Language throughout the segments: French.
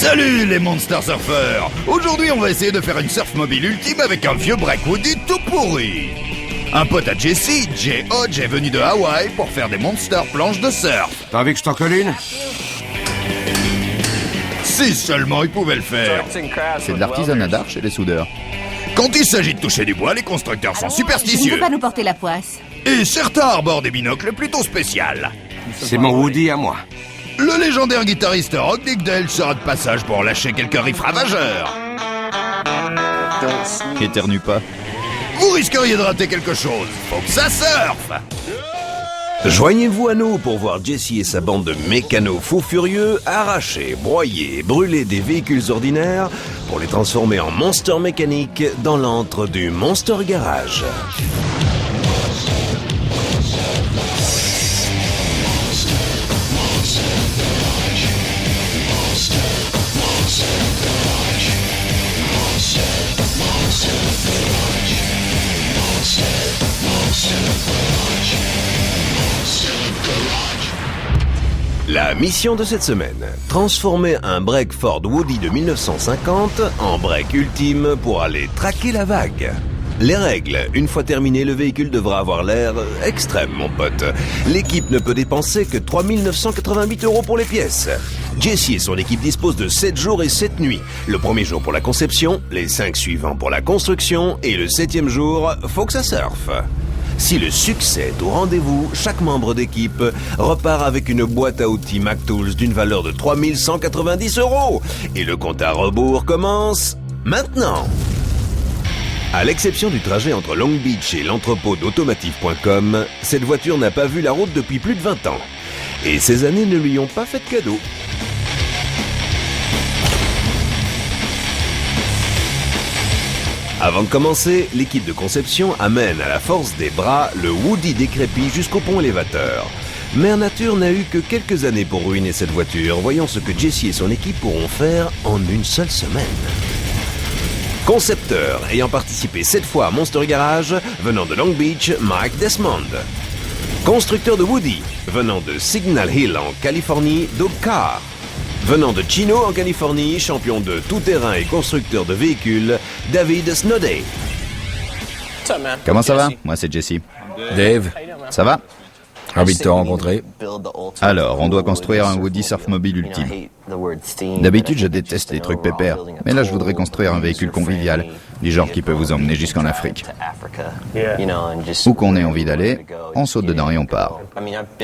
Salut les Monster Surfers! Aujourd'hui on va essayer de faire une surf mobile ultime avec un vieux break Woody tout pourri. Un pote à Jesse, Jay Hodge, est venu de Hawaï pour faire des monster planches de surf. T'as envie que je t'en colle une? Si seulement il pouvait le faire. C'est de l'artisanat d'art chez les soudeurs. Quand il s'agit de toucher du bois, les constructeurs sont Je ne superstitieux. peux pas nous porter la poisse. Et certains arborent des binocles plutôt spéciaux. C'est mon Woody à moi. Le légendaire guitariste Rock Digdale sera de passage pour lâcher quelques riffs ravageurs. Éternue pas. Vous risqueriez de rater quelque chose. Faut que ça surfe. Joignez-vous à nous pour voir Jesse et sa bande de mécanos fous furieux arracher, broyer, brûler des véhicules ordinaires pour les transformer en monstres mécaniques dans l'antre du Monster Garage. La mission de cette semaine, transformer un break Ford Woody de 1950 en break ultime pour aller traquer la vague. Les règles, une fois terminé, le véhicule devra avoir l'air extrême, mon pote. L'équipe ne peut dépenser que 3 988 € pour les pièces. Jesse et son équipe disposent de 7 jours et 7 nuits. Le premier jour pour la conception, les 5 suivants pour la construction, et le 7e jour, faut que ça surfe. Si le succès est au rendez-vous, chaque membre d'équipe repart avec une boîte à outils MacTools d'une valeur de 3 190 €. Et le compte à rebours commence maintenant. À l'exception du trajet entre Long Beach et l'entrepôt d'automotive.com, cette voiture n'a pas vu la route depuis plus de 20 ans. Et ces années ne lui ont pas fait de cadeau. Avant de commencer, l'équipe de conception amène à la force des bras le Woody décrépit jusqu'au pont élévateur. Mère Nature n'a eu que quelques années pour ruiner cette voiture, voyons ce que Jesse et son équipe pourront faire en une seule semaine. Concepteur ayant participé 7 fois à Monster Garage, venant de Long Beach, Mike Desmond. Constructeur de Woody, venant de Signal Hill en Californie, Doug Carr. Venant de Chino en Californie, champion de tout-terrain et constructeur de véhicules, David Snodey. Comment ça va? Moi c'est Jesse. Dave, Ça va? ravi de te rencontrer. Alors, on doit construire un Woody Surf Mobile ultime. D'habitude, je déteste les trucs pépères, mais là, je voudrais construire un véhicule convivial, du genre qui peut vous emmener jusqu'en Afrique. Où qu'on ait envie d'aller, on saute dedans et on part.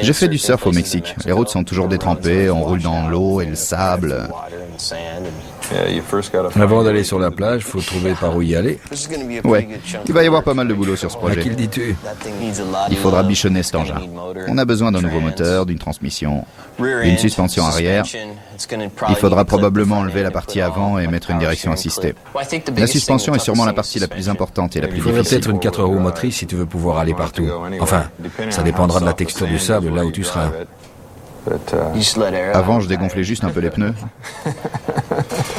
J'ai fait du surf au Mexique. Les routes sont toujours détrempées, on roule dans l'eau et le sable. Avant d'aller sur la plage, faut trouver par où y aller. Ouais, il va y avoir pas mal de boulot sur ce À qui projet. le dis-tu? Il faudra bichonner cet engin. On a besoin d'un nouveau moteur, d'une transmission, d'une suspension arrière. Il faudra probablement enlever la partie avant et mettre une direction assistée. La suspension est sûrement la partie la plus importante et la Il plus faudrait difficile. peut-être une 4 roues motrices si tu veux pouvoir aller partout. Enfin, ça dépendra de la texture du sable là où tu seras. Avant, je dégonflais juste un peu les pneus.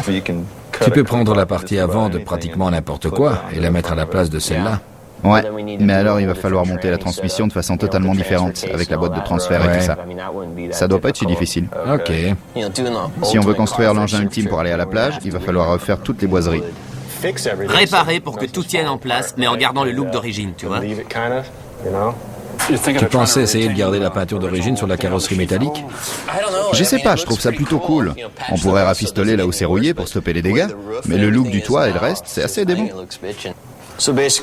Tu peux prendre la partie avant de pratiquement n'importe quoi et la mettre à la place de celle-là. Ouais, mais alors il va falloir monter la transmission de façon totalement différente, avec la boîte de transfert et tout ça. Ça doit pas être si difficile. Ok. Si on veut construire l'engin ultime pour aller à la plage, il va falloir refaire toutes les boiseries. Réparer pour que tout tienne en place, mais en gardant le look d'origine, tu vois. Tu pensais essayer de garder la peinture d'origine sur la carrosserie métallique? Je sais pas, je trouve ça plutôt cool. On pourrait rafistoler là où c'est rouillé pour stopper les dégâts, mais le look du toit et le reste, c'est assez démon.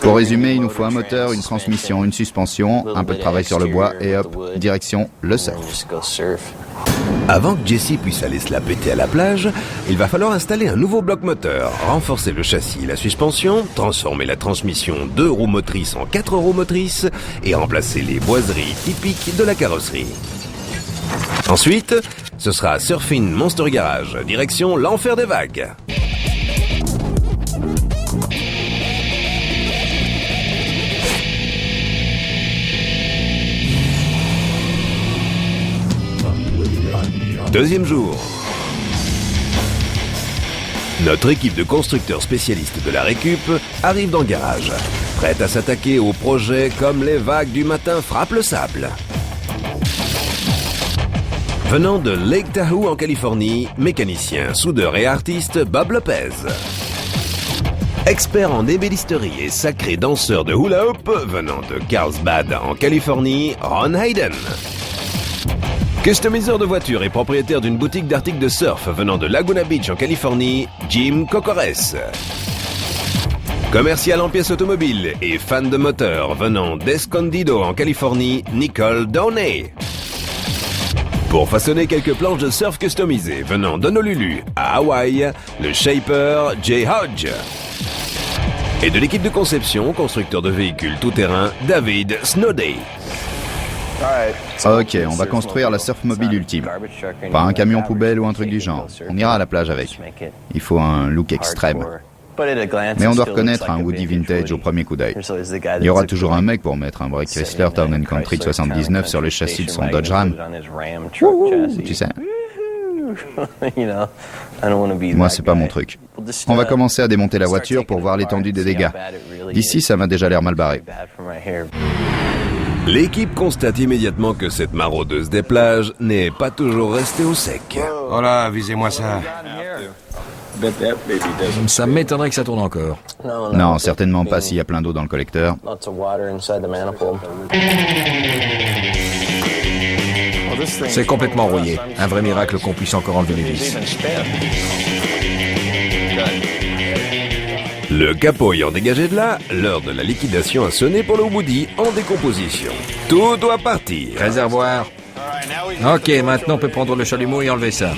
Pour résumer, il nous faut un moteur, une transmission, une suspension, un peu de travail sur le bois et hop, direction le surf. Avant que Jesse puisse aller se la péter à la plage, il va falloir installer un nouveau bloc moteur, renforcer le châssis et la suspension, transformer la transmission 2 roues motrices en 4 roues motrices et remplacer les boiseries typiques de la carrosserie. Ensuite, ce sera Surfing Monster Garage, direction l'enfer des vagues. Deuxième jour. Notre équipe de constructeurs spécialistes de la récup arrive dans le garage, prête à s'attaquer au projet comme les vagues du matin frappent le sable. Venant de Lake Tahoe en Californie, mécanicien, soudeur et artiste Bob Lopez. Expert en ébénisterie et sacré danseur de hula hoop, venant de Carlsbad en Californie, Ron Hayden. Customiseur de voitures et propriétaire d'une boutique d'articles de surf venant de Laguna Beach en Californie, Jim Cocores. Commercial en pièces automobiles et fan de moteurs venant d'Escondido en Californie, Nicole Downey. Pour façonner quelques planches de surf customisées venant d'Honolulu à Hawaï, le shaper Jay Hodge. Et de l'équipe de conception, constructeur de véhicules tout-terrain, David Snowday. Ok, on va construire la surf mobile ultime. Pas un camion poubelle ou un truc du genre. On ira à la plage avec. Il faut un look extrême. Mais on doit reconnaître un Woody vintage au premier coup d'œil. Il y aura toujours un mec pour mettre un break Chrysler Town & Country de 79 sur le châssis de son Dodge Ram. Tu sais. Moi, c'est pas mon truc. On va commencer à démonter la voiture pour voir l'étendue des dégâts. D'ici, ça m'a déjà l'air mal barré. L'équipe constate immédiatement que cette maraudeuse des plages n'est pas toujours restée au sec. Oh là, visez-moi ça. Ça m'étonnerait que ça tourne encore. Non, certainement pas s'il y a plein d'eau dans le collecteur. C'est complètement rouillé. Un vrai miracle qu'on puisse encore enlever les vis. Le capot ayant dégagé de là, l'heure de la liquidation a sonné pour le Woody en décomposition. Tout doit partir. Réservoir. Ok, maintenant on peut prendre le chalumeau et enlever ça.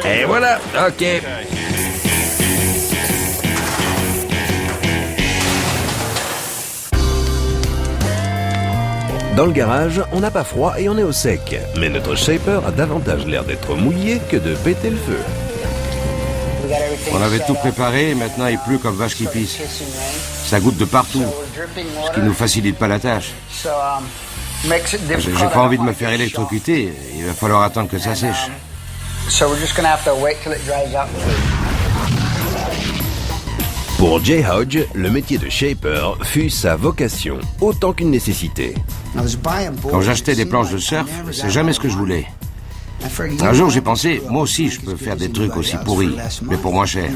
Et voilà, ok. Dans le garage, on n'a pas froid et on est au sec. Mais notre shaper a davantage l'air d'être mouillé que de péter le feu. On avait tout préparé et maintenant il pleut comme vache qui pisse. Ça goutte de partout, ce qui nous facilite pas la tâche. J'ai pas envie de me faire électrocuter, il va falloir attendre que ça sèche. Pour Jay Hodge, le métier de shaper fut sa vocation, autant qu'une nécessité. Quand j'achetais des planches de surf, c'est jamais ce que je voulais. Un jour, j'ai pensé, moi aussi, je peux faire des trucs aussi pourris, mais pour moins cher.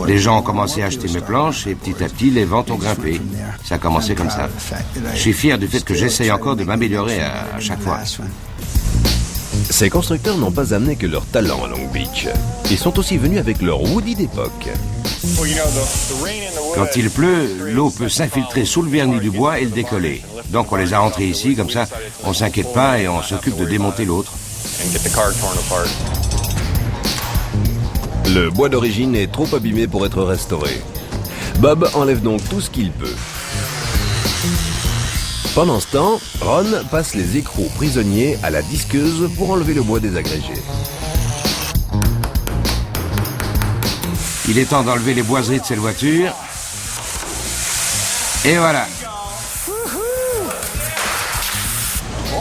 Les gens ont commencé à acheter mes planches et petit à petit, les ventes ont grimpé. Ça a commencé comme ça. Je suis fier du fait que j'essaye encore de m'améliorer à chaque fois. Ces constructeurs n'ont pas amené que leur talent à Long Beach. Ils sont aussi venus avec leur Woody d'époque. Quand il pleut, l'eau peut s'infiltrer sous le vernis du bois et le décoller. Donc on les a rentrés ici, comme ça, on s'inquiète pas et on s'occupe de démonter l'autre. Le bois d'origine est trop abîmé pour être restauré. Bob enlève donc tout ce qu'il peut. Pendant ce temps, Ron passe les écrous prisonniers à la disqueuse pour enlever le bois désagrégé. Il est temps d'enlever les boiseries de cette voiture. Et voilà.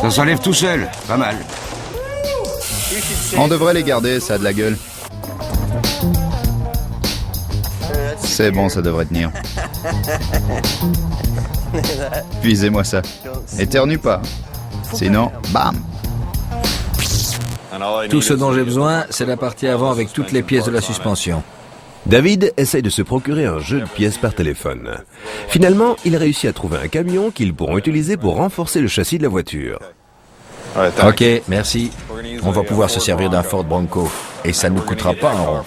Ça s'enlève tout seul, pas mal. On devrait les garder, ça a de la gueule. C'est bon, ça devrait tenir. Visez-moi ça. Éternue pas. Sinon, bam. Tout ce dont j'ai besoin, c'est la partie avant avec toutes les pièces de la suspension. David essaye de se procurer un jeu de pièces par téléphone. Finalement, il réussit à trouver un camion qu'ils pourront utiliser pour renforcer le châssis de la voiture. Ok, merci. On va pouvoir se servir d'un Ford Bronco. Et ça ne nous coûtera pas un rond.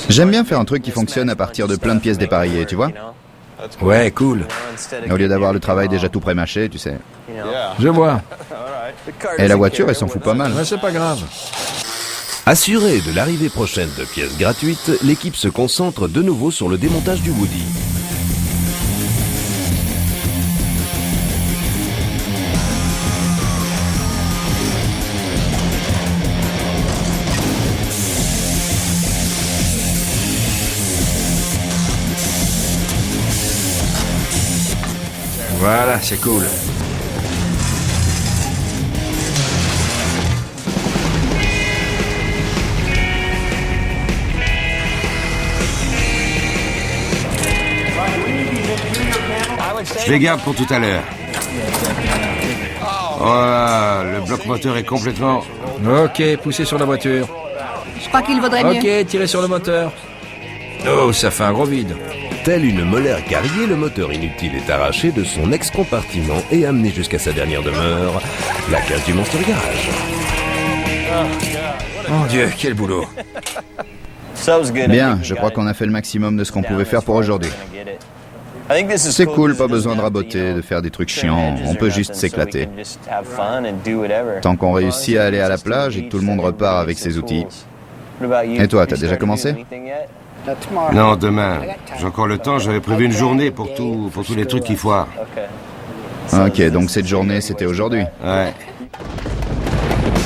J'aime bien faire un truc qui fonctionne à partir de plein de pièces dépareillées, tu vois. Ouais, cool. Au lieu d'avoir le travail déjà tout pré-mâché, tu sais. Je vois. Et la voiture, elle s'en fout pas mal. Ouais, c'est pas grave. Assuré de l'arrivée prochaine de pièces gratuites, l'équipe se concentre de nouveau sur le démontage du Woody. Voilà, c'est cool. Je les garde pour tout à l'heure. Voilà, le bloc moteur est complètement... Ok, poussez sur la voiture. Je crois qu'il vaudrait mieux. Ok, tirez sur le moteur. Oh, ça fait un gros vide. Tel une molaire carriée, le moteur inutile est arraché de son ex-compartiment et amené jusqu'à sa dernière demeure, la cage du Monster Garage. Mon Dieu, quel boulot. Bien, je crois qu'on a fait le maximum de ce qu'on pouvait faire pour aujourd'hui. C'est cool, pas besoin de raboter, de faire des trucs chiants, on peut juste s'éclater. Tant qu'on réussit à aller à la plage et que tout le monde repart avec ses outils. Et toi, t'as déjà commencé? Non, demain. J'ai encore le temps, j'avais prévu une journée pour tous les trucs qui foirent. Ok, donc cette journée, c'était aujourd'hui. Ouais.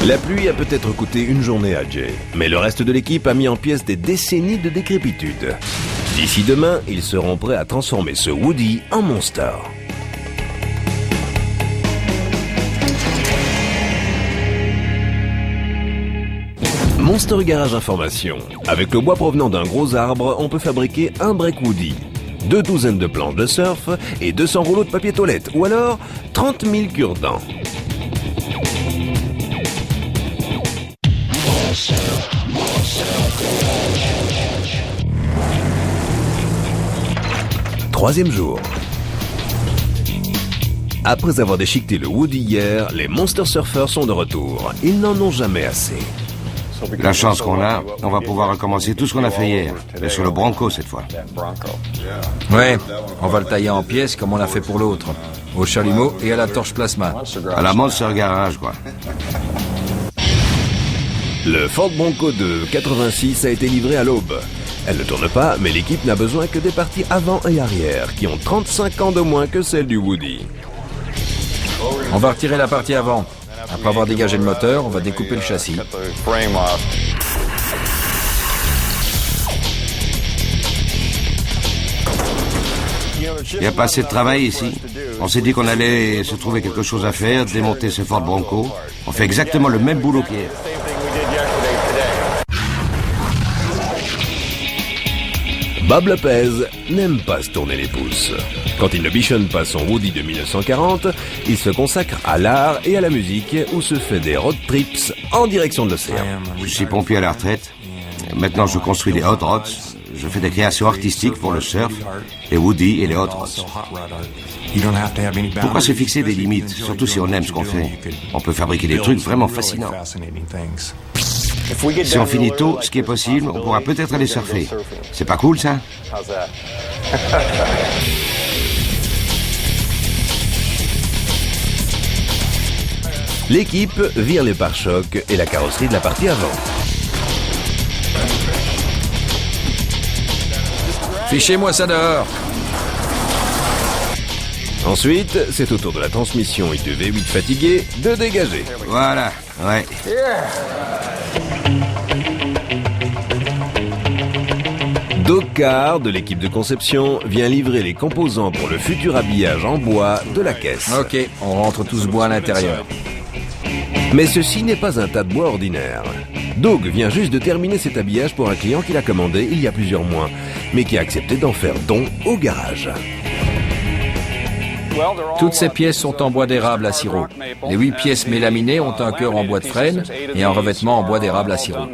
La pluie a peut-être coûté une journée à Jay, mais le reste de l'équipe a mis en pièces des décennies de décrépitude. D'ici demain, ils seront prêts à transformer ce Woody en Monster. Monster Garage Information. Avec le bois provenant d'un gros arbre, on peut fabriquer un break Woody, 2 douzaines de planches de surf et 200 rouleaux de papier toilette, ou alors 30 000 cure-dents. Troisième jour. Après avoir déchiqueté le Woody hier, les Monster Surfers sont de retour. Ils n'en ont jamais assez. La chance qu'on a, on va pouvoir recommencer tout ce qu'on a fait hier. Mais sur le Bronco cette fois. Ouais, on va le tailler en pièces comme on l'a fait pour l'autre. Au chalumeau et à la torche plasma. À la Monster Garage, quoi. Le Ford Bronco de 86 a été livré à l'aube. Elle ne tourne pas, mais l'équipe n'a besoin que des parties avant et arrière, qui ont 35 ans de moins que celles du Woody. On va retirer la partie avant. Après avoir dégagé le moteur, on va découper le châssis. Il n'y a pas assez de travail ici. On s'est dit qu'on allait se trouver quelque chose à faire, démonter ce Ford Bronco. On fait exactement le même boulot qu'hier. Bob Lopez n'aime pas se tourner les pouces. Quand il ne bichonne pas son Woody de 1940, il se consacre à l'art et à la musique ou se fait des road trips en direction de l'océan. Je suis pompier à la retraite. Maintenant, je construis des hot rods. Je fais des créations artistiques pour le surf, les Woody et les hot rods. Pourquoi se fixer des limites, surtout si on aime ce qu'on fait? On peut fabriquer des trucs vraiment fascinants. Si on finit tôt, ce qui est possible, on pourra peut-être aller surfer. C'est pas cool, ça? L'équipe vire les pare-chocs et la carrosserie de la partie avant. Fichez-moi ça dehors. Ensuite, c'est au tour de la transmission et du V8 fatigué de dégager. Voilà, ouais. Docard de l'équipe de conception vient livrer les composants pour le futur habillage en bois de la caisse. Ok, on rentre tout ce bois à l'intérieur. Mais ceci n'est pas un tas de bois ordinaire. Doug vient juste de terminer cet habillage pour un client qu'il a commandé il y a plusieurs mois, mais qui a accepté d'en faire don au garage. Toutes ces pièces sont en bois d'érable à sirop. Les 8 pièces mélaminées ont un cœur en bois de frêne et un revêtement en bois d'érable à sirop.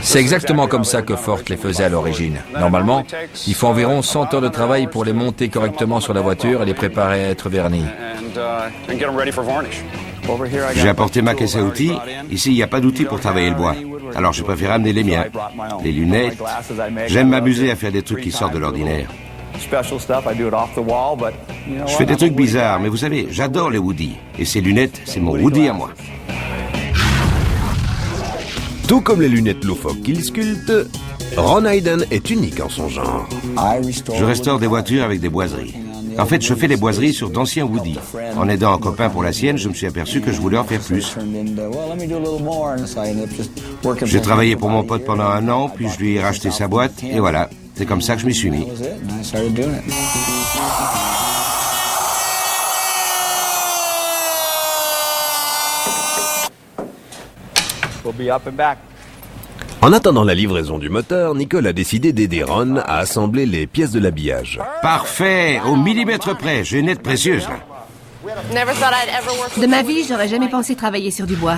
C'est exactement comme ça que Ford les faisait à l'origine. Normalement, il faut environ 100 heures de travail pour les monter correctement sur la voiture et les préparer à être vernis. J'ai apporté ma caisse à outils. Ici, il n'y a pas d'outils pour travailler le bois. Alors, je préfère amener les miens. Les lunettes. J'aime m'amuser à faire des trucs qui sortent de l'ordinaire. Je fais des trucs bizarres, mais vous savez, j'adore les Woody. Et ces lunettes, c'est mon Woody à moi. Tout comme les lunettes loufoques qu'il sculpte, Ron Hayden est unique en son genre. Je restaure des voitures avec des boiseries. En fait, je fais des boiseries sur d'anciens Woody. En aidant un copain pour la sienne, je me suis aperçu que je voulais en faire plus. J'ai travaillé pour mon pote pendant 1 an, puis je lui ai racheté sa boîte, et voilà. C'est comme ça que je m'y suis mis. En attendant la livraison du moteur, Nicole a décidé d'aider Ron à assembler les pièces de l'habillage. Parfait, au millimètre près. J'ai une aide précieuse, là. De ma vie, j'aurais jamais pensé travailler sur du bois.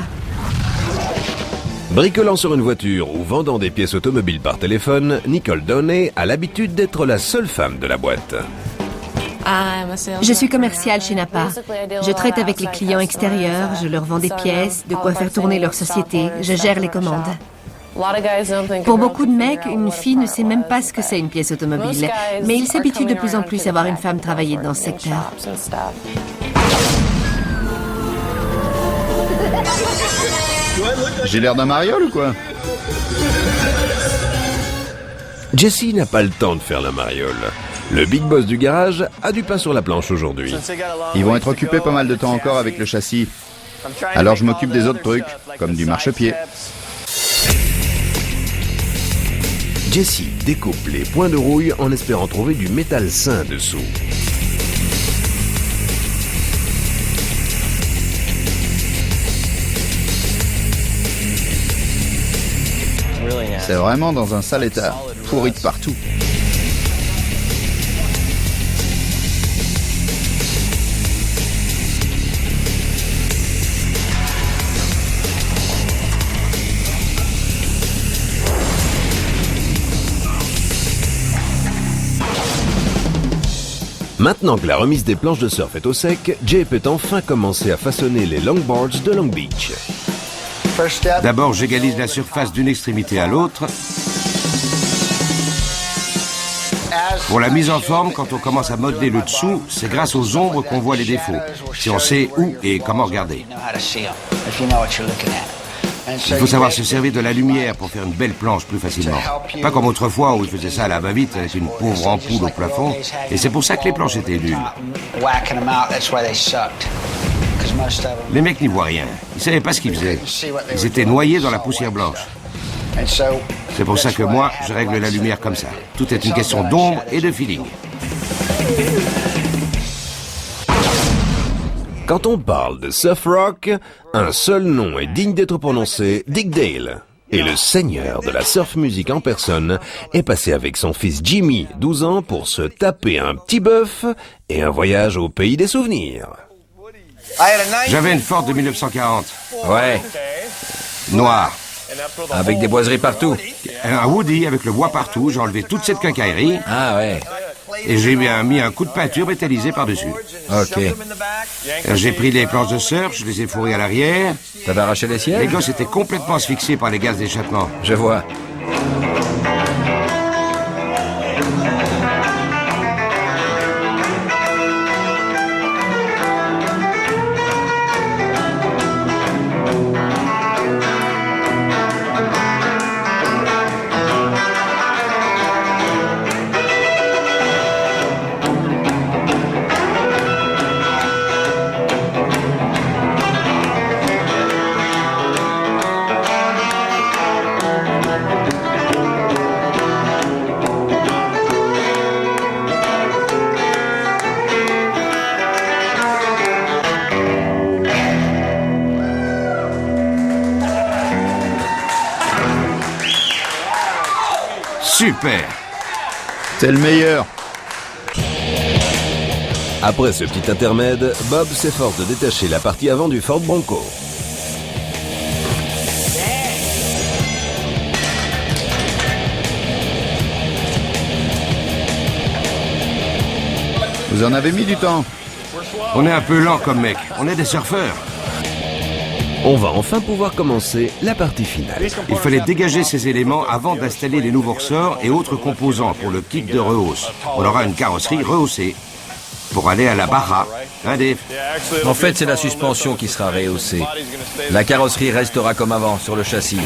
Bricolant sur une voiture ou vendant des pièces automobiles par téléphone, Nicole Downey a l'habitude d'être la seule femme de la boîte. Je suis commerciale chez Napa. Je traite avec les clients extérieurs, je leur vends des pièces, de quoi faire tourner leur société, je gère les commandes. Pour beaucoup de mecs, une fille ne sait même pas ce que c'est une pièce automobile, mais ils s'habituent de plus en plus à voir une femme travailler dans ce secteur. J'ai l'air d'un mariole ou quoi? Jesse n'a pas le temps de faire la mariole. Le big boss du garage a du pain sur la planche aujourd'hui. Ils vont être occupés pas mal de temps encore avec le châssis. Alors je m'occupe des autres trucs, comme du marchepied. Jesse découpe les points de rouille en espérant trouver du métal sain dessous. C'est vraiment dans un sale état, pourri de partout. Maintenant que la remise des planches de surf est au sec, Jay peut enfin commencer à façonner les longboards de Long Beach. D'abord, j'égalise la surface d'une extrémité à l'autre. Pour la mise en forme, quand on commence à modeler le dessous, c'est grâce aux ombres qu'on voit les défauts, si on sait où et comment regarder. Il faut savoir se servir de la lumière pour faire une belle planche plus facilement. Pas comme autrefois où ils faisaient ça à la va-vite avec une pauvre ampoule au plafond, et c'est pour ça que les planches étaient nulles. Les mecs n'y voient rien. Ils savaient pas ce qu'ils faisaient. Ils étaient noyés dans la poussière blanche. C'est pour ça que moi, je règle la lumière comme ça. Tout est une question d'ombre et de feeling. Quand on parle de surf rock, un seul nom est digne d'être prononcé, Dick Dale. Et le seigneur de la surf music en personne est passé avec son fils Jimmy, 12 ans, pour se taper un petit bœuf et un voyage au pays des souvenirs. J'avais une Ford de 1940. Ouais, Noire. avec des boiseries partout. Un Woody avec le bois partout. J'ai enlevé toute cette quincaillerie Ah ouais, et j'ai mis un coup de peinture métallisé par-dessus. ok. J'ai pris les planches de surf, je les ai fourrées à l'arrière. T'avais arraché les Les sièges? gosses étaient complètement asphyxiés par les gaz d'échappement. Je vois. Super! T'es le meilleur. Après ce petit intermède, Bob s'efforce de détacher la partie avant du Ford Bronco. Vous en avez mis du temps. On est un peu lent comme mec. On est des surfeurs. On va enfin pouvoir commencer la partie finale. Il fallait dégager ces éléments avant d'installer les nouveaux ressorts et autres composants pour le kit de rehausse. On aura une carrosserie rehaussée pour aller à la Barra. Hein, Dave? En fait, c'est la suspension qui sera rehaussée. La carrosserie restera comme avant sur le châssis.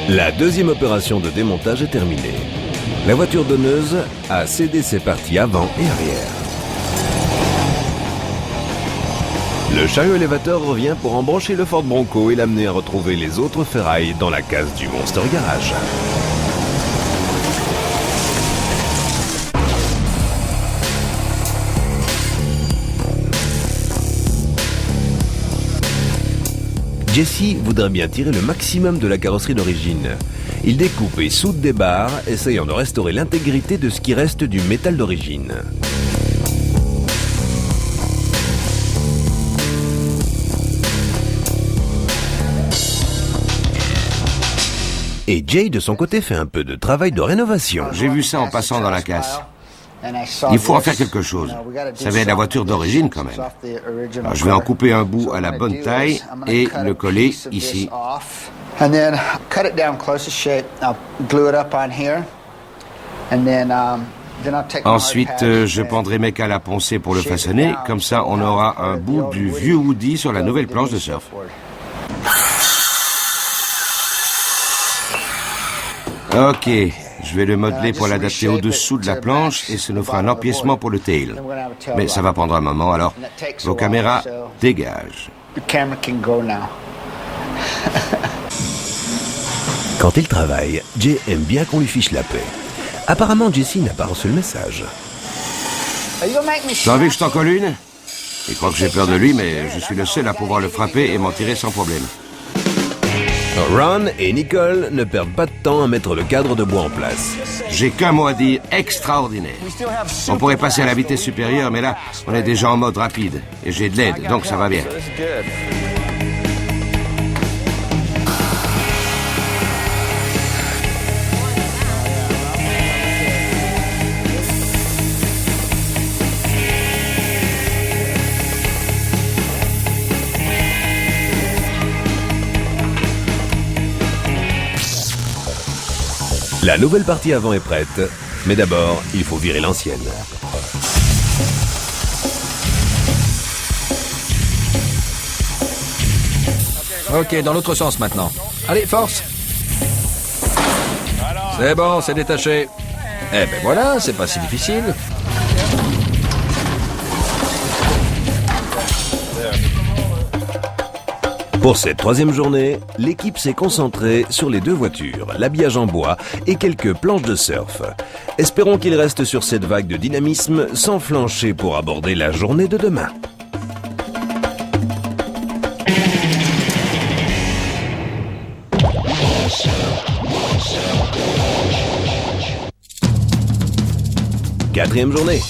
La deuxième opération de démontage est terminée. La voiture donneuse a cédé ses parties avant et arrière. Le chariot élévateur revient pour embrancher le Ford Bronco et l'amener à retrouver les autres ferrailles dans la case du Monster Garage. Jesse voudrait bien tirer le maximum de la carrosserie d'origine. Il découpe et soude des barres, essayant de restaurer l'intégrité de ce qui reste du métal d'origine. Et Jay, de son côté, fait un peu de travail de rénovation. J'ai vu ça en passant dans la casse. Il faut en faire quelque chose. Ça va être la voiture d'origine quand même. Alors, je vais en couper un bout à la bonne taille et le coller ici. Ensuite, je prendrai mes cales à poncer pour le façonner. Comme ça, on aura un bout du vieux Woody sur la nouvelle planche de surf. Ok, je vais le modeler pour l'adapter au-dessous de la planche et ça nous fera un empiècement pour le tail. Mais ça va prendre un moment, alors vos caméras dégagent. Quand il travaille, Jay aime bien qu'on lui fiche la paix. Apparemment, Jesse n'a pas reçu le message. T'as envie que je t'en colle une? Il croit que j'ai peur de lui, mais je suis le seul à pouvoir le frapper et m'en tirer sans problème. Ron et Nicole ne perdent pas de temps à mettre le cadre de bois en place. J'ai qu'un mot à dire, extraordinaire. On pourrait passer à la vitesse supérieure, mais là, on est déjà en mode rapide. Et j'ai de l'aide, donc ça va bien. La nouvelle partie avant est prête, mais d'abord, il faut virer l'ancienne. Ok, dans l'autre sens maintenant. Allez, force. C'est bon, c'est détaché. Eh ben voilà, c'est pas si difficile. Pour cette troisième journée, l'équipe s'est concentrée sur les deux voitures, l'habillage en bois et quelques planches de surf. Espérons qu'ils restent sur cette vague de dynamisme sans flancher pour aborder la journée de demain. Quatrième journée.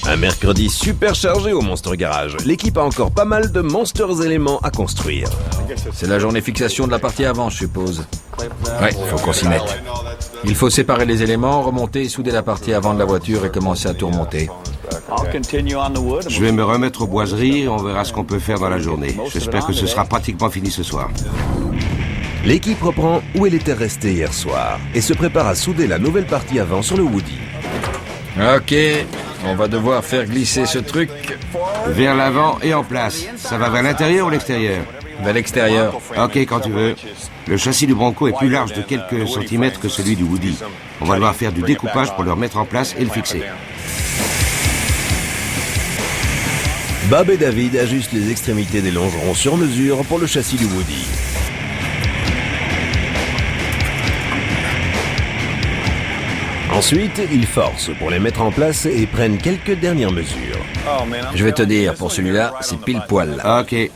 Un mercredi super chargé au Monster Garage. L'équipe a encore pas mal de monsters éléments à construire. C'est la journée fixation de la partie avant, je suppose. Ouais, faut qu'on s'y mette. Il faut séparer les éléments, remonter et souder la partie avant de la voiture et commencer à tout remonter. Je vais me remettre aux boiseries, on verra ce qu'on peut faire dans la journée. J'espère que ce sera pratiquement fini ce soir. L'équipe reprend où elle était restée hier soir et se prépare à souder la nouvelle partie avant sur le Woody. Ok, on va devoir faire glisser ce truc vers l'avant et en place. Ça va vers l'intérieur ou l'extérieur? vers l'extérieur. Ok, quand tu veux. Le châssis du Bronco est plus large de quelques centimètres que celui du Woody. On va devoir faire du découpage pour le remettre en place et le fixer. Bob et David ajustent les extrémités des longerons sur mesure pour le châssis du Woody. Ensuite, ils forcent pour les mettre en place et prennent quelques dernières mesures. Je vais te dire, pour celui-là, c'est pile poil. Ok.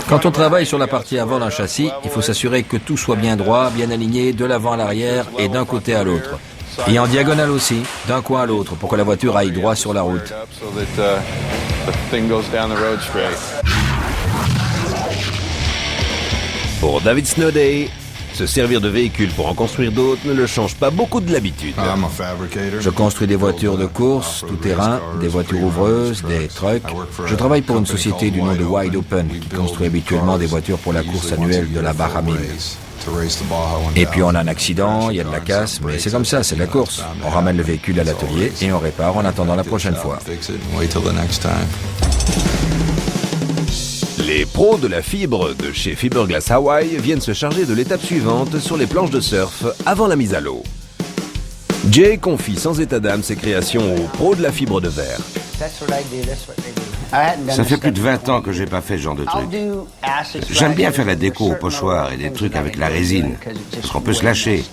Quand on travaille sur la partie avant d'un châssis, il faut s'assurer que tout soit bien droit, bien aligné, de l'avant à l'arrière et d'un côté à l'autre. Et en diagonale aussi, d'un coin à l'autre, pour que la voiture aille droit sur la route. Pour David Snowday, se servir de véhicules pour en construire d'autres ne le change pas beaucoup de l'habitude. Je construis des voitures de course, tout-terrain, des voitures ouvreuses, des trucks. Je travaille pour une société du nom de Wide Open qui construit habituellement des voitures pour la course annuelle de la Baja 1000. Et puis on a un accident, il y a de la casse, mais c'est comme ça, c'est la course. On ramène le véhicule à l'atelier et on répare en attendant la prochaine fois. Les pros de la fibre de chez Fiberglass Hawaii viennent se charger de l'étape suivante sur les planches de surf avant la mise à l'eau. Jay confie sans état d'âme ses créations aux pros de la fibre de verre. Ça fait plus de 20 ans que j'ai pas fait ce genre de truc. J'aime bien faire la déco au pochoir et des trucs avec la résine, parce qu'on peut se lâcher.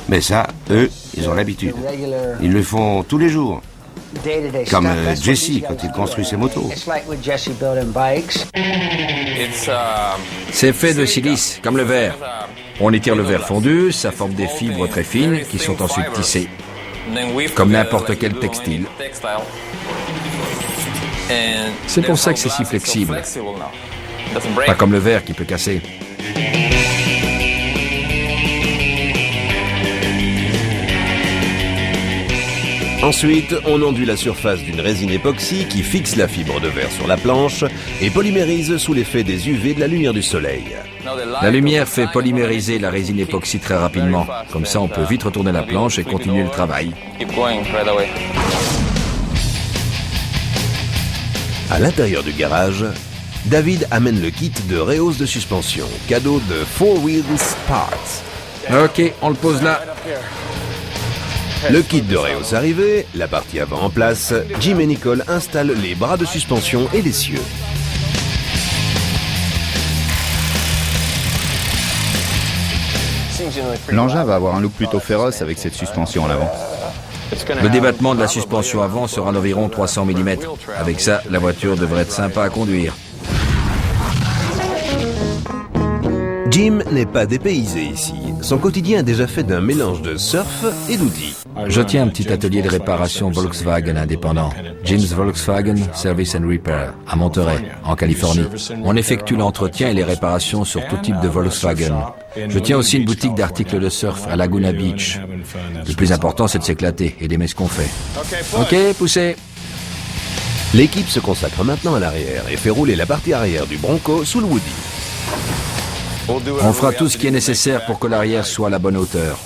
Mais ça, eux, ils ont l'habitude. Ils le font tous les jours. Comme Jesse quand il construit ses motos. C'est fait de silice, comme le verre. On étire le verre fondu, ça forme des fibres très fines qui sont ensuite tissées, comme n'importe quel textile. C'est pour ça que c'est si flexible. Pas comme le verre qui peut casser. Ensuite, on enduit la surface d'une résine époxy qui fixe la fibre de verre sur la planche et polymérise sous l'effet des UV de la lumière du soleil. La lumière fait polymériser la résine époxy très rapidement. Comme ça, on peut vite retourner la planche et continuer le travail. À l'intérieur du garage, David amène le kit de rehausse de suspension, cadeau de 4Wheels Parts. Ok, on le pose là. Le kit de rehausse arrivé, la partie avant en place, Jim et Nicole installent les bras de suspension et l'essieu. L'engin va avoir un look plutôt féroce avec cette suspension à l'avant. Le débattement de la suspension avant sera d'environ 300 mm. Avec ça, la voiture devrait être sympa à conduire. Jim n'est pas dépaysé ici. Son quotidien est déjà fait d'un mélange de surf et d'outils. Je tiens un petit atelier de réparation Volkswagen indépendant. Jim's Volkswagen Service and Repair, à Monterey, en Californie. On effectue l'entretien et les réparations sur tout type de Volkswagen. Je tiens aussi une boutique d'articles de surf à Laguna Beach. Le plus important, c'est de s'éclater et d'aimer ce qu'on fait. Ok, poussez. L'équipe se consacre maintenant à l'arrière et fait rouler la partie arrière du Bronco sous le Woody. On fera tout ce qui est nécessaire pour que l'arrière soit à la bonne hauteur.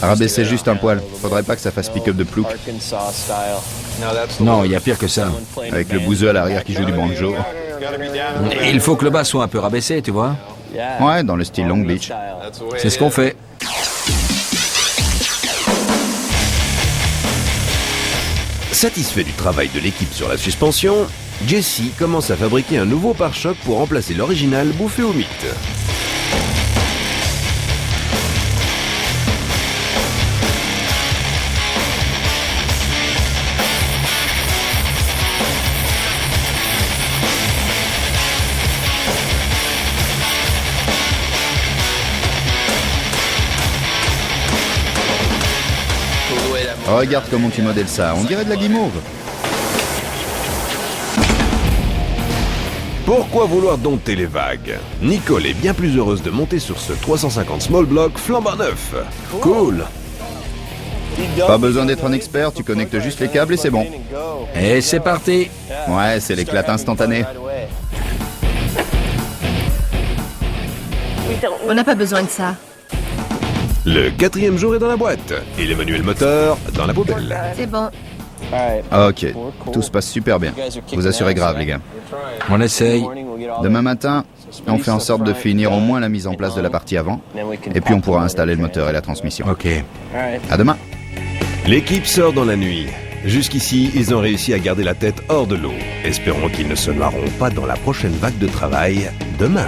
Rabaisser juste un poil. Faudrait pas que ça fasse pick-up de plouc. Non, il y a pire que ça. Avec le bouseux à l'arrière qui joue du banjo. Il faut que le bas soit un peu rabaissé, tu vois. Ouais, dans le style Long Beach. C'est ce qu'on fait. Satisfait du travail de l'équipe sur la suspension, Jesse commence à fabriquer un nouveau pare-choc pour remplacer l'original bouffé au mythe. Regarde comment tu modèles ça, on dirait de la guimauve. Pourquoi vouloir dompter les vagues? Nicole est bien plus heureuse de monter sur ce 350 small block flambant neuf. Cool. Pas besoin d'être un expert, tu connectes juste les câbles et c'est bon. Et c'est parti. Ouais, c'est l'éclate instantané. On n'a pas besoin de ça. Le 4e jour est dans la boîte et le manuel moteur dans la poubelle. C'est bon. Ok, tout se passe super bien. Vous assurez grave, les gars. On essaye. Demain matin, on fait en sorte de finir au moins la mise en place de la partie avant, et puis on pourra installer le moteur et la transmission. Ok. À demain. L'équipe sort dans la nuit. Jusqu'ici, ils ont réussi à garder la tête hors de l'eau. Espérons qu'ils ne se noieront pas dans la prochaine vague de travail demain.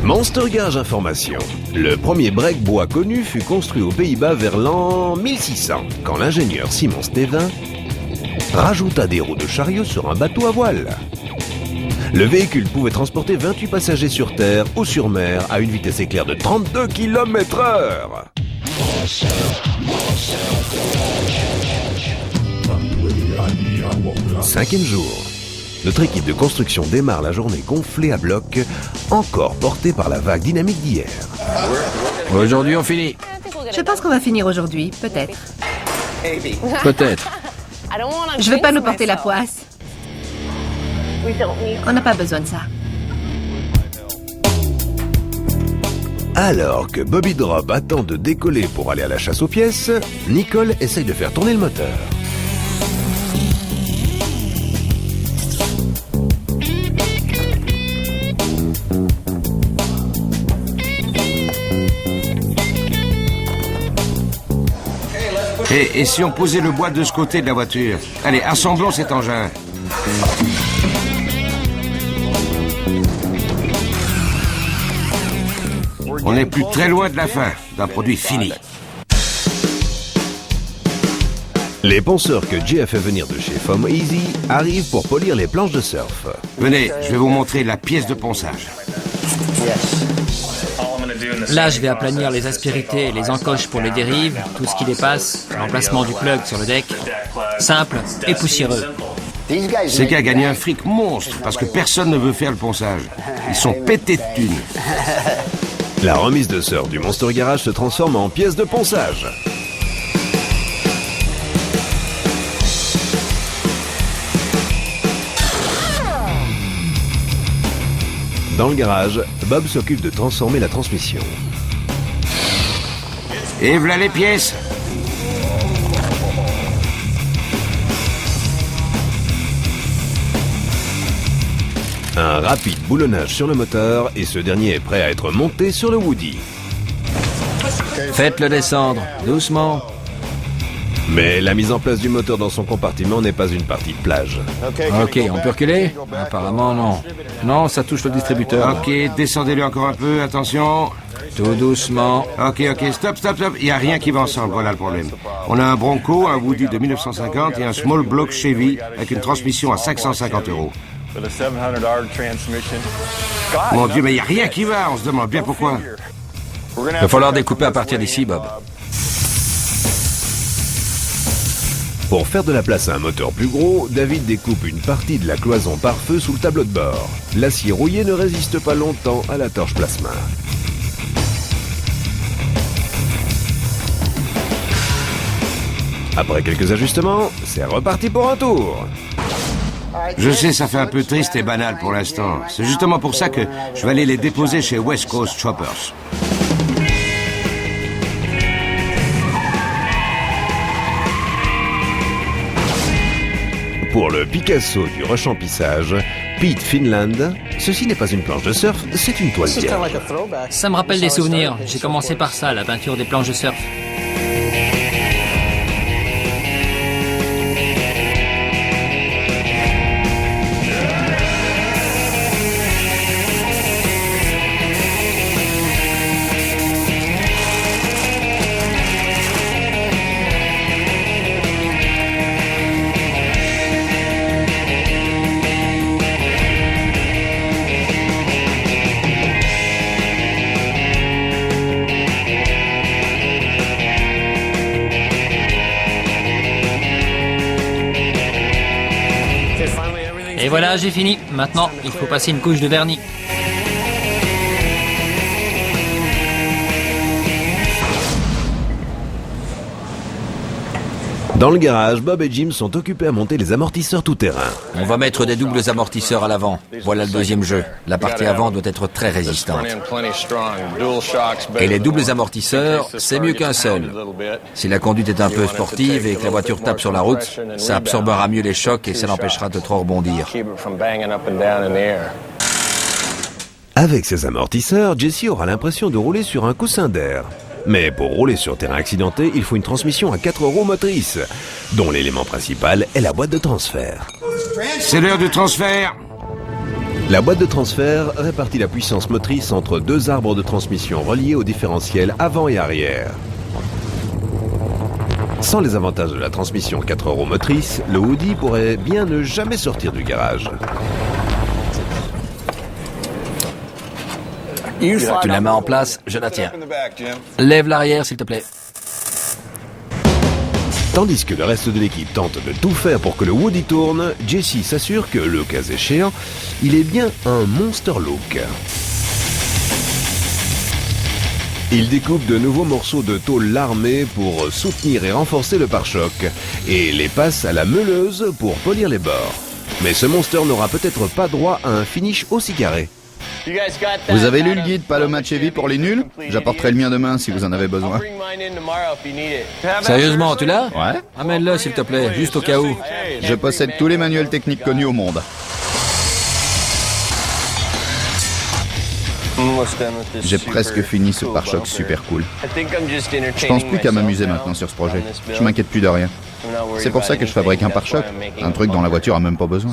Monster Garage Information. Le premier break bois connu fut construit aux Pays-Bas vers l'an 1600, quand l'ingénieur Simon Stevin rajouta des roues de chariot sur un bateau à voile. Le véhicule pouvait transporter 28 passagers sur terre ou sur mer à une vitesse éclair de 32 km/h. Cinquième jour. Notre équipe de construction démarre la journée gonflée à bloc, encore portée par la vague dynamique d'hier. Aujourd'hui, on finit. Je pense qu'on va finir aujourd'hui, peut-être. Peut-être. Je veux pas nous porter la poisse. On n'a pas besoin de ça. Alors que Bobby Drop attend de décoller pour aller à la chasse aux pièces, Nicole essaye de faire tourner le moteur. Et si on posait le bois de ce côté de la voiture? Allez, assemblons cet engin. On n'est plus très loin de la fin, d'un produit fini. Les ponceurs que Jay a fait venir de chez Foam Easy arrivent pour polir les planches de surf. Venez, je vais vous montrer la pièce de ponçage. Là, je vais aplanir les aspérités et les encoches pour les dérives, tout ce qui dépasse, l'emplacement du plug sur le deck. Simple et poussiéreux. Ces gars gagnent un fric monstre parce que personne ne veut faire le ponçage. Ils sont pétés de thunes. La remise de surf du Monster Garage se transforme en pièce de ponçage. Dans le garage, Bob s'occupe de transformer la transmission. Et voilà les pièces. Un rapide boulonnage sur le moteur et ce dernier est prêt à être monté sur le Woody. Faites-le descendre, doucement. Mais la mise en place du moteur dans son compartiment n'est pas une partie de plage. Ok, on peut reculer? Apparemment, non. Non, ça touche le distributeur. Ok, descendez-le encore un peu, attention. Tout doucement. Ok, stop. Il n'y a rien qui va ensemble, voilà le problème. On a un Bronco, un Woody de 1950 et un Small Block Chevy avec une transmission à 550 €. Mon Dieu, mais il n'y a rien qui va, on se demande bien pourquoi. Il va falloir découper à partir d'ici, Bob. Pour faire de la place à un moteur plus gros, David découpe une partie de la cloison pare-feu sous le tableau de bord. L'acier rouillé ne résiste pas longtemps à la torche plasma. Après quelques ajustements, c'est reparti pour un tour. Je sais, ça fait un peu triste et banal pour l'instant. C'est justement pour ça que je vais aller les déposer chez West Coast Choppers. Pour le Picasso du rechamplissage, Pete Finland, ceci n'est pas une planche de surf, c'est une toile vierge. Ça me rappelle des souvenirs. J'ai commencé par ça, la peinture des planches de surf. Et voilà, j'ai fini. Maintenant, il faut passer une couche de vernis. Dans le garage, Bob et Jim sont occupés à monter les amortisseurs tout-terrain. On va mettre des doubles amortisseurs à l'avant. Voilà le deuxième jeu. La partie avant doit être très résistante. Et les doubles amortisseurs, c'est mieux qu'un seul. Si la conduite est un peu sportive et que la voiture tape sur la route, ça absorbera mieux les chocs et ça l'empêchera de trop rebondir. Avec ces amortisseurs, Jesse aura l'impression de rouler sur un coussin d'air. Mais pour rouler sur terrain accidenté, il faut une transmission à 4 roues motrices, dont l'élément principal est la boîte de transfert. C'est l'heure du transfert. La boîte de transfert répartit la puissance motrice entre deux arbres de transmission reliés au différentiel avant et arrière. Sans les avantages de la transmission 4 roues motrices, le Woody pourrait bien ne jamais sortir du garage. Tu la mets en place, je la tiens. Lève l'arrière, s'il te plaît. Tandis que le reste de l'équipe tente de tout faire pour que le Woody tourne, Jesse s'assure que, le cas échéant, il est bien un monster look. Il découpe de nouveaux morceaux de tôle larmée pour soutenir et renforcer le pare-choc, et les passe à la meuleuse pour polir les bords. Mais ce monster n'aura peut-être pas droit à un finish aussi carré. Vous avez lu le guide Paloma Chevy pour les nuls? J'apporterai le mien demain si vous en avez besoin. Sérieusement, tu l'as? Ouais. Amène-le, s'il te plaît, juste au cas où. Je possède tous les manuels techniques connus au monde. J'ai presque fini ce pare-choc super cool. Je pense plus qu'à m'amuser maintenant sur ce projet. Je m'inquiète plus de rien. C'est pour ça que je fabrique un pare-choc. Un truc dont la voiture a même pas besoin.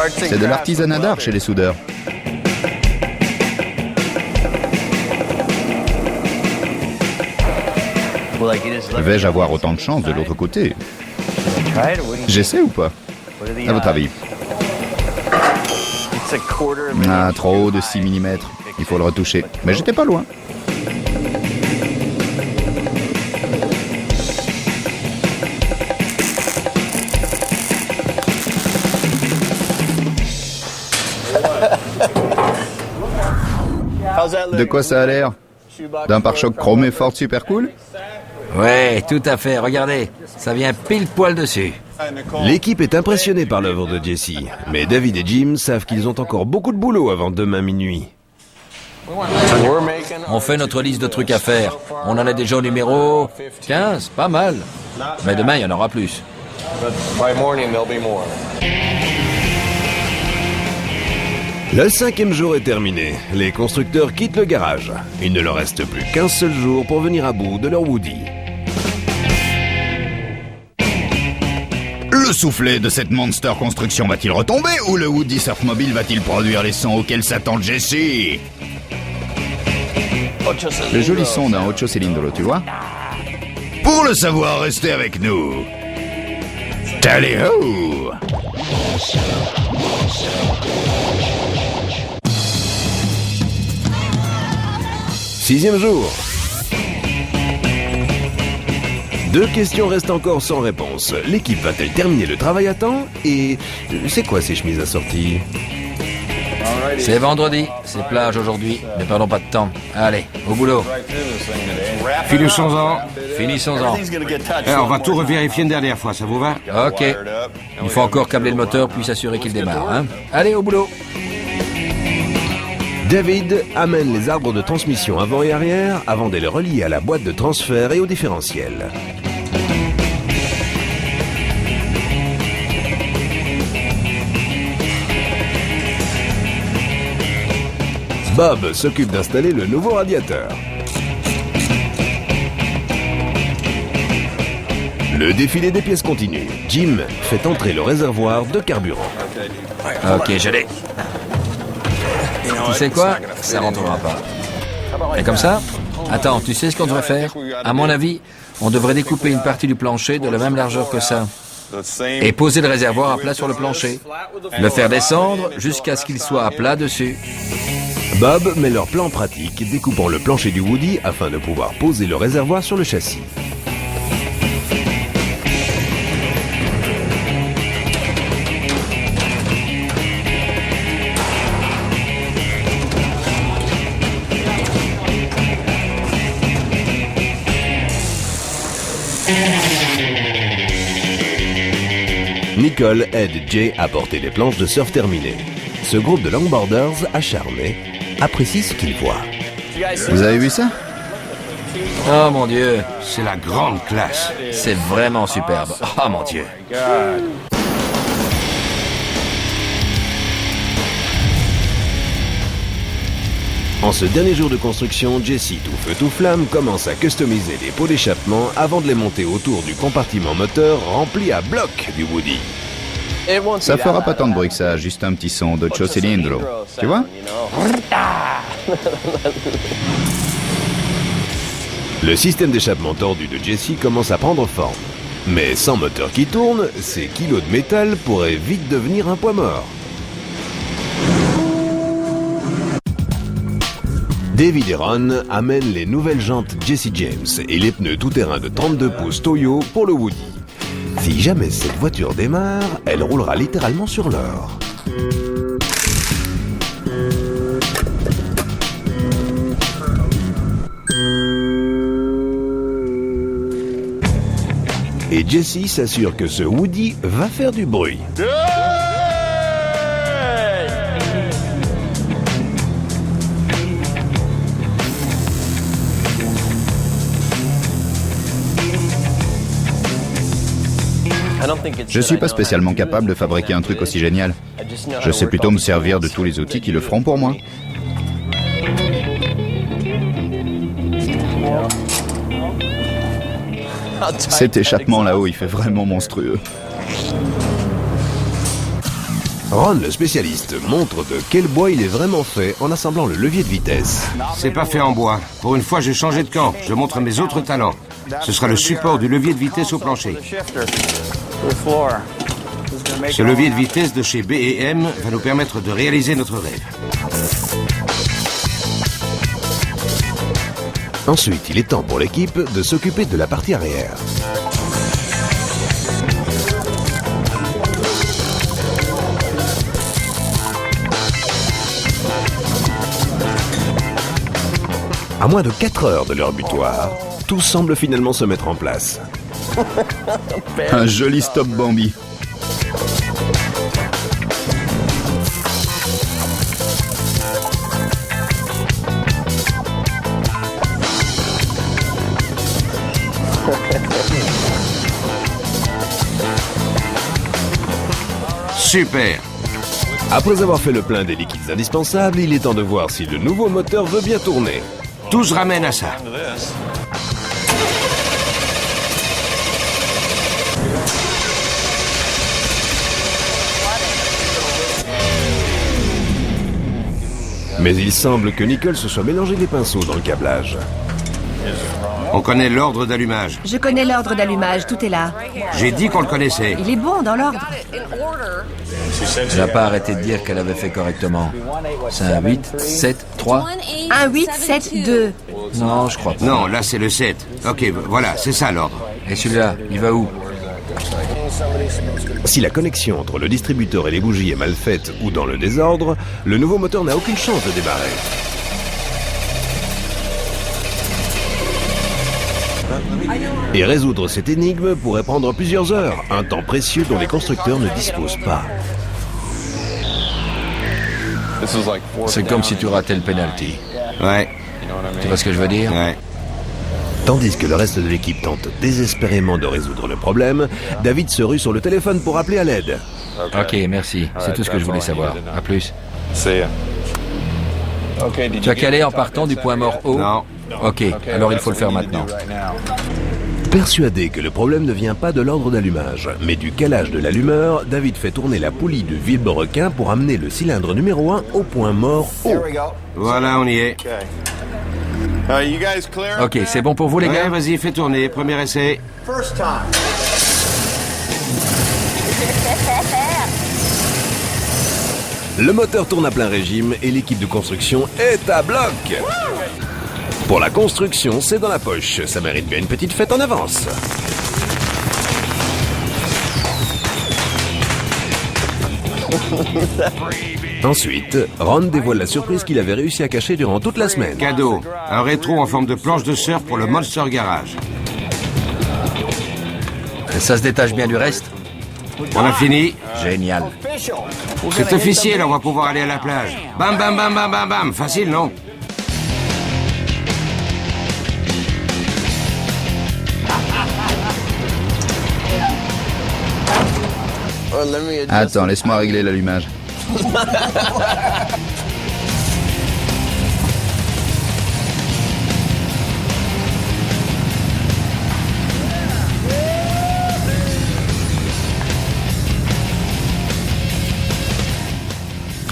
C'est de l'artisanat d'art chez les soudeurs. Vais-je avoir autant de chance de l'autre côté? J'essaie ou pas? À votre avis? Ah, trop haut de 6 mm. Il faut le retoucher. Mais j'étais pas loin. De quoi ça a l'air? D'un pare-choc chromé Ford super cool? Ouais, tout à fait, regardez, ça vient pile poil dessus. L'équipe est impressionnée par l'œuvre de Jesse, mais David et Jim savent qu'ils ont encore beaucoup de boulot avant demain minuit. On fait notre liste de trucs à faire. On en a déjà au numéro 15, pas mal. Mais demain, il y en aura plus. Le 5e jour est terminé. Les constructeurs quittent le garage. Il ne leur reste plus qu'un seul jour pour venir à bout de leur Woody. Le soufflet de cette Monster Construction va-t-il retomber ou le Woody Surfmobile va-t-il produire les sons auxquels s'attend Jesse? Le joli son d'un Ocho Cilindro, tu vois? Pour le savoir, restez avec nous. Tally-ho! Sixième jour. 2 questions restent encore sans réponse. L'équipe va-t-elle terminer le travail à temps? Et c'est quoi ces chemises assorties? C'est vendredi, c'est plage aujourd'hui. Ne perdons pas de temps. Allez, au boulot. Finissons-en. Finissons-en. On va tout revérifier une dernière fois, ça vous va? Ok. Il faut encore câbler le moteur puis s'assurer qu'il démarre. Hein? Allez, au boulot. David amène les arbres de transmission avant et arrière avant de les relier à la boîte de transfert et au différentiel. Bob s'occupe d'installer le nouveau radiateur. Le défilé des pièces continue. Jim fait entrer le réservoir de carburant. Ok, je l'ai. Tu sais quoi? Ça rentrera pas. Et comme ça? Attends, tu sais ce qu'on devrait faire? À mon avis, on devrait découper une partie du plancher de la même largeur que ça. Et poser le réservoir à plat sur le plancher. Le faire descendre jusqu'à ce qu'il soit à plat dessus. Bob met leur plan pratique, découpant le plancher du Woody afin de pouvoir poser le réservoir sur le châssis. Nicole aide Jay à porter les planches de surf terminées. Ce groupe de longboarders acharnés apprécie ce qu'ils voient. Vous avez vu ça? Oh mon Dieu, C'est la grande classe. c'est vraiment superbe. Oh mon Dieu. En ce dernier jour de construction, Jesse, tout feu tout flamme, commence à customiser les pots d'échappement avant de les monter autour du compartiment moteur rempli à bloc du Woody. Ça fera pas tant de bruit que ça, juste un petit son d'Ocho Cilindro. Tu vois? Le système d'échappement tordu de Jesse commence à prendre forme. Mais sans moteur qui tourne, ces kilos de métal pourraient vite devenir un poids mort. David et Ron amènent les nouvelles jantes Jesse James et les pneus tout-terrain de 32 pouces Toyo pour le Woody. Si jamais cette voiture démarre, elle roulera littéralement sur l'or. Et Jesse s'assure que ce Woody va faire du bruit. Je suis pas spécialement capable de fabriquer un truc aussi génial. Je sais plutôt me servir de tous les outils qui le feront pour moi. Cet échappement là-haut, il fait vraiment monstrueux. Ron, le spécialiste, montre de quel bois il est vraiment fait en assemblant le levier de vitesse. C'est pas fait en bois. Pour une fois, j'ai changé de camp. Je montre mes autres talents. Ce sera le support du levier de vitesse au plancher. Ce levier de vitesse de chez B&M va nous permettre de réaliser notre rêve. Ensuite, il est temps pour l'équipe de s'occuper de la partie arrière. À moins de 4 heures de leur butoir, tout semble finalement se mettre en place. Un joli stop Bambi. Super! Après avoir fait le plein des liquides indispensables, il est temps de voir si le nouveau moteur veut bien tourner. Tout se ramène à ça. Mais il semble que Nicole se soit mélangé des pinceaux dans le câblage. On connaît l'ordre d'allumage. Je connais l'ordre d'allumage, tout est là. J'ai dit qu'on le connaissait. Il est bon dans l'ordre. Elle n'a pas arrêté de dire qu'elle avait fait correctement. C'est un 8, 7, 3. 1, 8, 7, 2. Non, je crois pas. Non, là c'est le 7. Ok, voilà, c'est ça l'ordre. Et celui-là, il va où? Si la connexion entre le distributeur et les bougies est mal faite ou dans le désordre, le nouveau moteur n'a aucune chance de démarrer. Et résoudre cette énigme pourrait prendre plusieurs heures, un temps précieux dont les constructeurs ne disposent pas. C'est comme si tu ratais le penalty. Ouais, Tu vois ce que je veux dire? ouais. Tandis que le reste de l'équipe tente désespérément de résoudre le problème, David se rue sur le téléphone pour appeler à l'aide. Ok, merci. C'est tout ce que je voulais savoir. À plus. Tu as calé en partant du point mort haut? Non. Ok, alors il faut le faire maintenant. Persuadé que le problème ne vient pas de l'ordre d'allumage, mais du calage de l'allumeur, David fait tourner la poulie de vilebrequin pour amener le cylindre numéro 1 au point mort haut. Voilà, on y est. Ok, c'est bon pour vous les Ouais, gars? vas-y, fais tourner. Premier essai. Le moteur tourne à plein régime et l'équipe de construction est à bloc. Pour la construction, c'est dans la poche. Ça mérite bien une petite fête en avance. Ensuite, Ron dévoile la surprise qu'il avait réussi à cacher durant toute la semaine. Cadeau. Un rétro en forme de planche de surf pour le Monster Garage. Et ça se détache bien du reste? On a fini. Génial. C'est officiel, on va pouvoir aller à la plage. Bam, bam, bam, bam, bam, bam. Facile, non? Attends, laisse-moi régler l'allumage.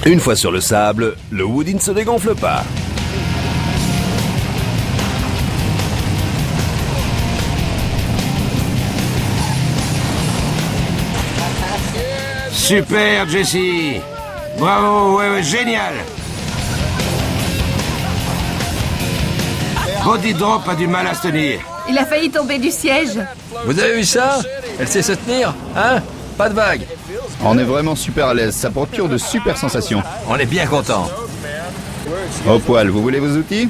Une fois sur le sable, le Woody ne se dégonfle pas. Super, Jesse. Bravo, ouais, génial. Body Drop a du mal à se tenir. Il a failli tomber du siège. Vous avez vu ça? Elle sait se tenir, hein? Pas de vague. On est vraiment super à l'aise, ça procure de super sensations. On est bien content. Au poil, vous voulez vos outils?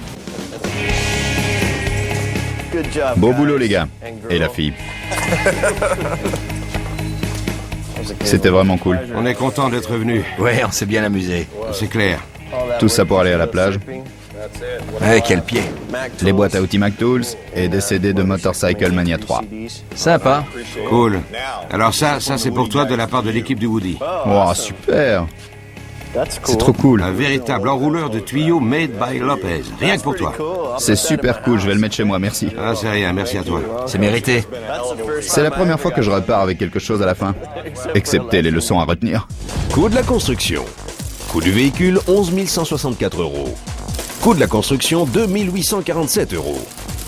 Beau boulot les gars. Et la fille. C'était vraiment cool. On est content d'être venu. Ouais, on s'est bien amusé. C'est clair. Tout ça pour aller à la plage. Ouais, quel pied. Les boîtes à outils McTools et des CD de Motorcycle Mania 3. Sympa. Cool. Alors ça c'est pour toi de la part de l'équipe du Woody. Wow, super. C'est trop cool. Un véritable enrouleur de tuyaux made by Lopez. Rien que pour toi. C'est super cool, je vais le mettre chez moi, merci. Ah, c'est rien, merci à toi. C'est mérité. C'est la première fois que je repars avec quelque chose à la fin. Excepté les leçons à retenir. Coût de la construction. Coût du véhicule, 11 164 €. Coût de la construction, 2 847 €.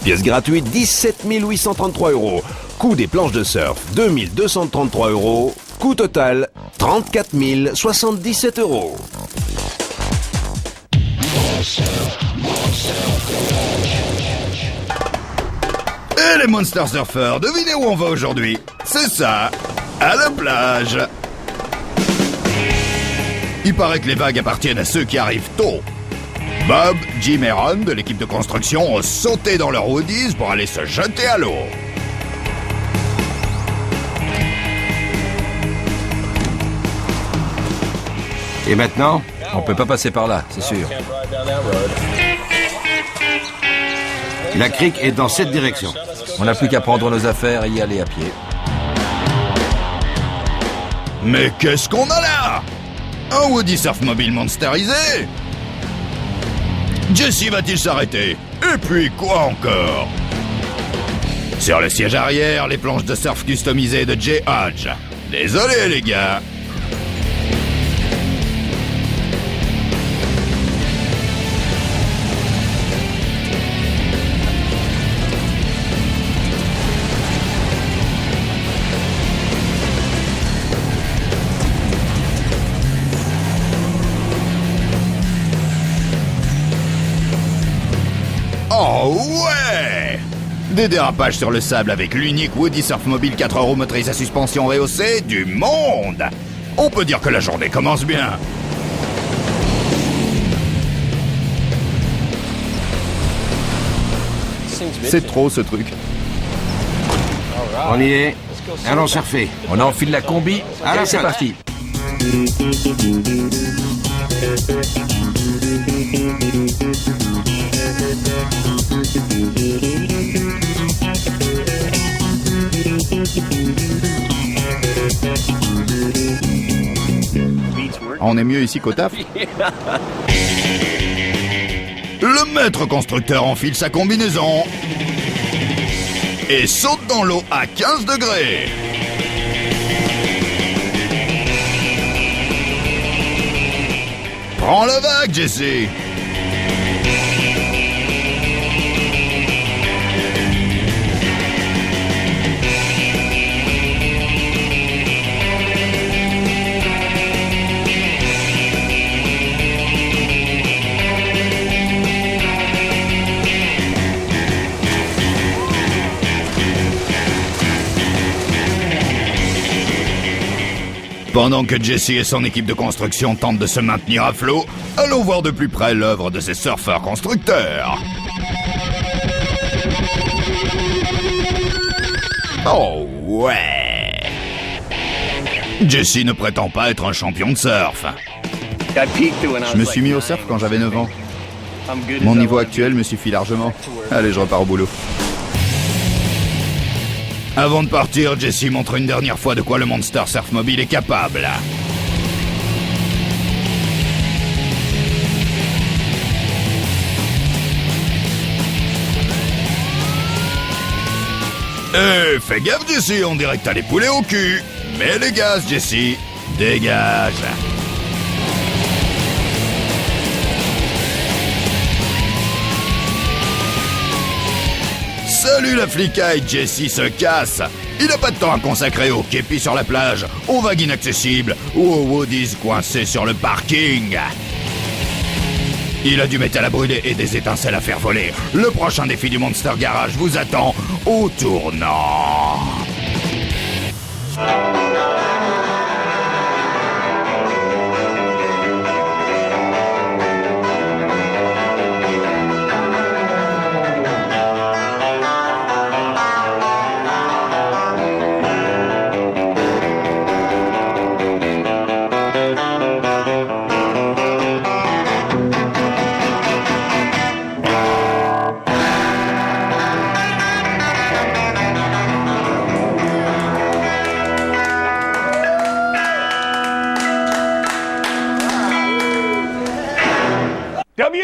Pièces gratuites, 17 833 €. Coût des planches de surf, 2 233 €. Coût total, 34 077 €. Et les Monster Surfers, devinez où on va aujourd'hui? C'est ça, à la plage. Il paraît que les vagues appartiennent à ceux qui arrivent tôt. Bob, Jim et Ron de l'équipe de construction ont sauté dans leurs woodies pour aller se jeter à l'eau. Et maintenant? On peut pas passer par là, c'est sûr. La crique est dans cette direction. On n'a plus qu'à prendre nos affaires et y aller à pied. Mais qu'est-ce qu'on a là? Un Woody Surf mobile monsterisé? Jesse va-t-il s'arrêter? Et puis quoi encore? Sur le siège arrière, les planches de surf customisées de Jay Hodge. Désolé les gars. Oh ouais! Des dérapages sur le sable avec l'unique Woody Surf Mobile 4 € motrice à suspension rehaussée du monde! On peut dire que la journée commence bien. C'est trop ce truc. On y est. Allons surfer. On enfile la combi et c'est parti. On est mieux ici qu'au taf. Le maître constructeur enfile sa combinaison et saute dans l'eau à 15 degrés. Prends la vague, Jesse. Pendant que Jesse et son équipe de construction tentent de se maintenir à flot, allons voir de plus près l'œuvre de ces surfeurs constructeurs. Oh ouais! Jesse ne prétend pas être un champion de surf. Je me suis mis au surf quand j'avais 9 ans. Mon niveau actuel me suffit largement. Allez, je repars au boulot. Avant de partir, Jesse montre une dernière fois de quoi le Monster Surf Mobile est capable. Fais gaffe, Jesse, on dirait que t'as les poulets au cul. Mets les gaz, Jesse. Dégage. Salut la flicaille, Jesse se casse. Il n'a pas de temps à consacrer au képi sur la plage, aux vagues inaccessibles ou aux woodies coincés sur le parking. Il a du métal à brûler et des étincelles à faire voler. Le prochain défi du Monster Garage vous attend au tournant.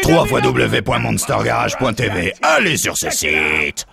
www.monstergarage.tv. Allez sur ce site.